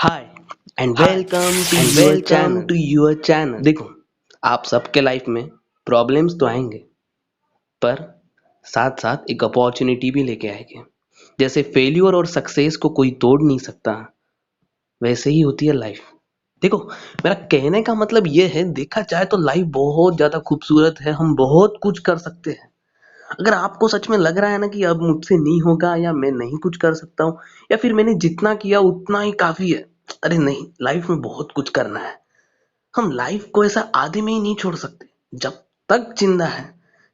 Hi and Hi welcome welcome to to your your channel. channel. देखो, आप सबके life में प्रॉब्लम्स तो आएंगे, पर साथ साथ एक अपॉर्चुनिटी भी लेके आएंगे। जैसे फेल्यूर और सक्सेस को कोई तोड़ नहीं सकता, वैसे ही होती है लाइफ। देखो, मेरा कहने का मतलब ये है, देखा जाए तो लाइफ बहुत ज्यादा खूबसूरत है, हम बहुत कुछ कर सकते हैं। अगर आपको सच में लग रहा है ना कि अब मुझसे नहीं होगा, या मैं नहीं कुछ कर सकता हूँ, या फिर मैंने जितना किया उतना ही काफी है, अरे नहीं, लाइफ में बहुत कुछ करना है। हम लाइफ को ऐसा आधे में ही नहीं छोड़ सकते। जब तक जिंदा है,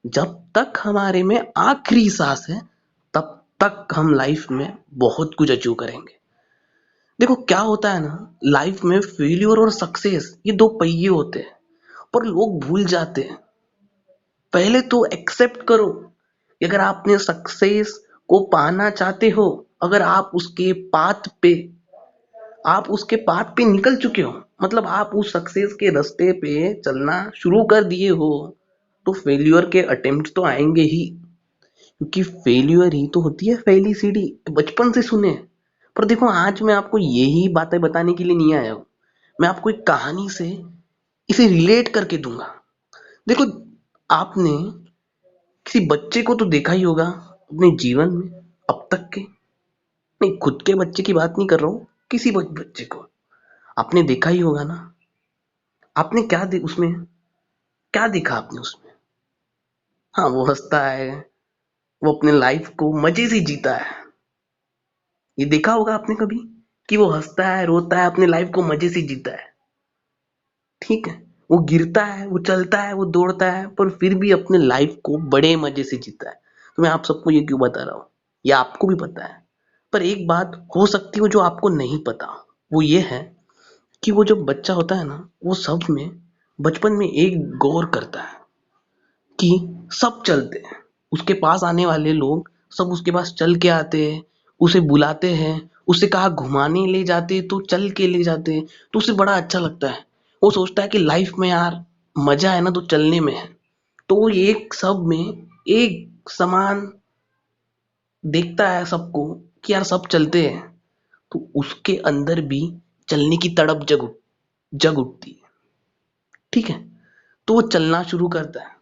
जब तक हमारे में आखिरी सांस है, तब तक हम लाइफ में बहुत कुछ अचीव करेंगे। देखो क्या होता है ना, लाइफ में फेलियर और सक्सेस ये दो पहिए होते हैं, पर लोग भूल जाते हैं। पहले तो एक्सेप्ट करो कि अगर आपने सक्सेस को पाना चाहते हो, अगर आप उसके पाथ पे निकल चुके हो, मतलब आप उस सक्सेस के रास्ते पे चलना शुरू कर दिए हो, तो फेल्यूर के अटेम्प्ट तो आएंगे ही। क्योंकि फेल्यूर ही तो होती है पहली सीढ़ी, बचपन से सुने। पर देखो, आज मैं आपको यही बातें बताने के लिए नहीं आया हूँ। मैं आपको एक कहानी से इसे रिलेट करके दूंगा। देखो, आपने किसी बच्चे को तो देखा ही होगा अपने जीवन में, अब तक के। नहीं, खुद के बच्चे की बात नहीं कर रहा हूँ, किसी बच्चे को आपने देखा ही होगा ना। आपने उसमें क्या देखा आपने उसमें? हाँ, वो हंसता है, वो अपने लाइफ को मजे से जीता है। ये देखा होगा आपने कभी, कि वो हंसता है, रोता है, अपने लाइफ को मजे से जीता है। ठीक है, वो गिरता है, वो चलता है, वो दौड़ता है, पर फिर भी अपने लाइफ को बड़े मजे से जीता है। तो मैं आप सबको ये क्यों बता रहा हूँ? ये आपको भी पता है, पर एक बात हो सकती है जो आपको नहीं पता। वो ये है कि वो जो बच्चा होता है ना, वो सब में बचपन में एक गौर करता है कि सब चलते हैं, उसके पास आने वाले लोग सब उसके पास चल के आते हैं, उसे बुलाते हैं, उसे कहा घुमाने ले जाते तो चल के ले जाते हैं, तो उसे बड़ा अच्छा लगता है। वो सोचता है कि लाइफ में यार मजा है ना तो चलने में है। तो वो एक सब में एक समान देखता है सबको, कि यार सब चलते हैं, तो उसके अंदर भी चलने की तड़प जग उठती है। ठीक है, तो वो चलना शुरू करता है।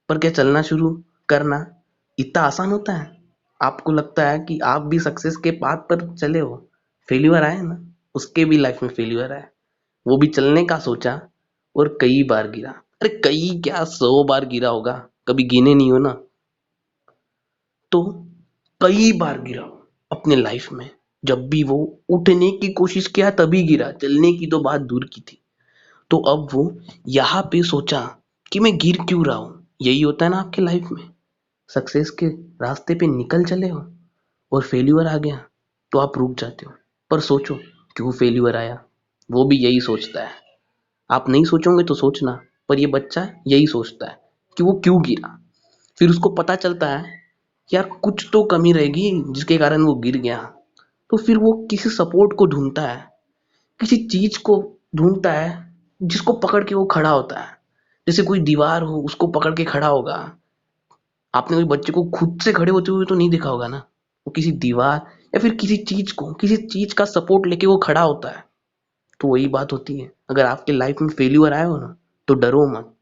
पर क्या चलना शुरू करना इतना आसान होता है? आपको लगता है कि आप भी सक्सेस के पाथ पर चले हो? फेल्यूर आए ना, उसके भी लाइफ में फेल्यूर आया। वो भी चलने का सोचा और कई बार गिरा। अरे कई क्या, 100 बार गिरा होगा, कभी गिने नहीं हो ना। तो कई बार गिरा अपने लाइफ में। जब भी वो उठने की कोशिश किया तभी गिरा, चलने की तो बात दूर की थी। तो अब वो यहाँ पे सोचा कि मैं गिर क्यों रहा हूँ। यही होता है ना आपके लाइफ में, सक्सेस के रास्ते पे निकल चले हो और फेल्यूर आ गया तो आप रुक जाते हो। पर सोचो, क्यों फेल्यूर आया? वो भी यही सोचता है। आप नहीं सोचोगे तो सोचना, पर ये बच्चा यही सोचता है कि वो क्यों गिरा। फिर उसको पता चलता है यार कुछ तो कमी रहेगी जिसके कारण वो गिर गया। तो फिर वो किसी सपोर्ट को ढूंढता है, किसी चीज को ढूंढता है जिसको पकड़ के वो खड़ा होता है। जैसे कोई दीवार हो, उसको पकड़ के खड़ा होगा। आपने कोई बच्चे को खुद से खड़े होते हुए तो नहीं देखा होगा ना। वो किसी दीवार या फिर किसी चीज का सपोर्ट लेके वो खड़ा होता है। तो वही बात होती है, अगर आपके लाइफ में फेल्यूर आया हो ना, तो डरो मत।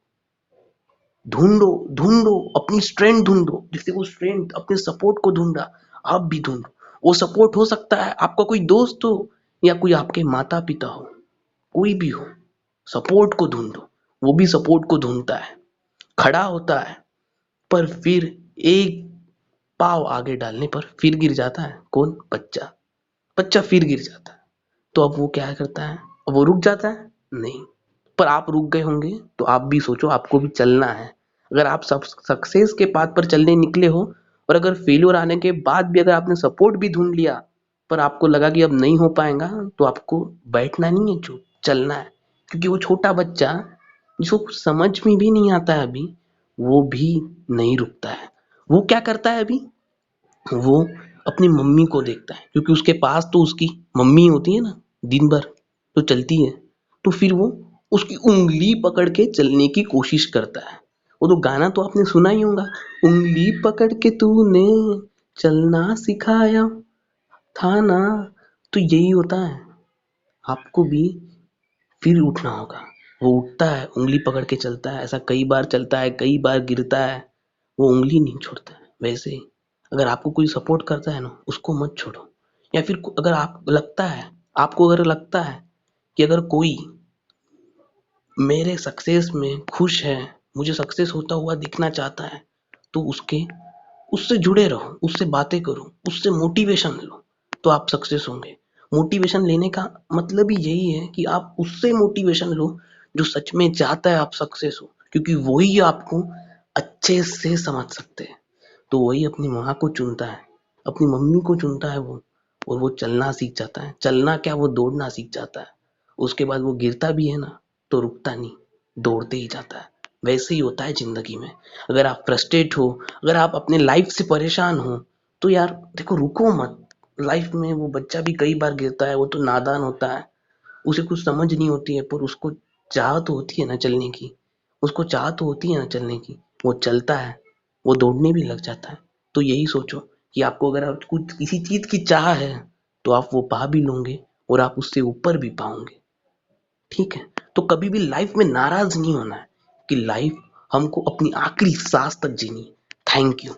ढूंढो, ढूंढो अपनी स्ट्रेंथ, ढूंढो जैसे वो स्ट्रेंथ अपने सपोर्ट को ढूंढा। आप भी ढूंढो। वो सपोर्ट हो सकता है आपका कोई दोस्त हो, या कोई आपके माता पिता हो, कोई भी हो। सपोर्ट को ढूंढो। वो भी सपोर्ट को ढूंढता है, खड़ा होता है, पर फिर एक पाँव आगे डालने पर फिर गिर जाता है। कौन? बच्चा। बच्चा फिर गिर जाता है। तो अब वो क्या करता है? अब वो रुक जाता है? नहीं। पर आप रुक गए होंगे तो आप भी सोचो, आपको भी चलना है। अगर आप सब सक्सेस के पाथ पर चलने निकले हो, और अगर फेल्योर आने के बाद भी अगर आपने सपोर्ट भी ढूंढ लिया, पर आपको लगा कि अब नहीं हो पाएगा, तो आपको बैठना नहीं है, चुप चलना है। क्योंकि वो छोटा बच्चा जिसको कुछ समझ में भी नहीं आता है अभी, वो भी नहीं रुकता है। वो क्या करता है अभी? वो अपनी मम्मी को देखता है, क्योंकि उसके पास तो उसकी मम्मी होती है ना, दिन भर तो चलती है। तो फिर वो उसकी उंगली पकड़ के चलने की कोशिश करता है। वो तो गाना तो आपने सुना ही होगा, उंगली पकड़ के तूने चलना सिखाया था ना। तो यही होता है, आपको भी फिर उठना होगा। वो उठता है, उंगली पकड़ के चलता है, ऐसा कई बार चलता है, कई बार गिरता है, वो उंगली नहीं छोड़ता है। वैसे ही अगर आपको कोई सपोर्ट करता है ना, उसको मत छोड़ो। या फिर अगर आपको अगर लगता है कि अगर कोई मेरे सक्सेस में खुश है, मुझे सक्सेस होता हुआ दिखना चाहता है, तो उससे जुड़े रहो, उससे बातें करो, उससे मोटिवेशन लो, तो आप सक्सेस होंगे। मोटिवेशन लेने का मतलब ही यही है कि आप उससे मोटिवेशन लो जो सच में चाहता है आप सक्सेस हो, क्योंकि वही आपको अच्छे से समझ सकते हैं। तो वही अपनी माँ को चुनता है, अपनी मम्मी को चुनता है वो, और वो चलना सीख जाता है। चलना क्या, वो दौड़ना सीख जाता है। उसके बाद वो गिरता भी है ना, तो रुकता नहीं, दौड़ते ही जाता है। वैसे ही होता है जिंदगी में। अगर आप फ्रस्ट्रेट हो, अगर आप अपने लाइफ से परेशान हो, तो यार देखो, रुको मत। लाइफ में वो बच्चा भी कई बार गिरता है, वो तो नादान होता है, उसे कुछ समझ नहीं होती है, पर उसको चाह तो होती है ना चलने की। उसको चाह तो होती है ना चलने की, वो चलता है, वो दौड़ने भी लग जाता है। तो यही सोचो कि आपको अगर आप कुछ किसी चीज की चाह है, तो आप वो पा भी लोगे, और आप उससे ऊपर भी पाओगे। ठीक है? तो कभी भी लाइफ में नाराज नहीं होना है, कि लाइफ हमको अपनी आखिरी सांस तक जीनी है। Thank you.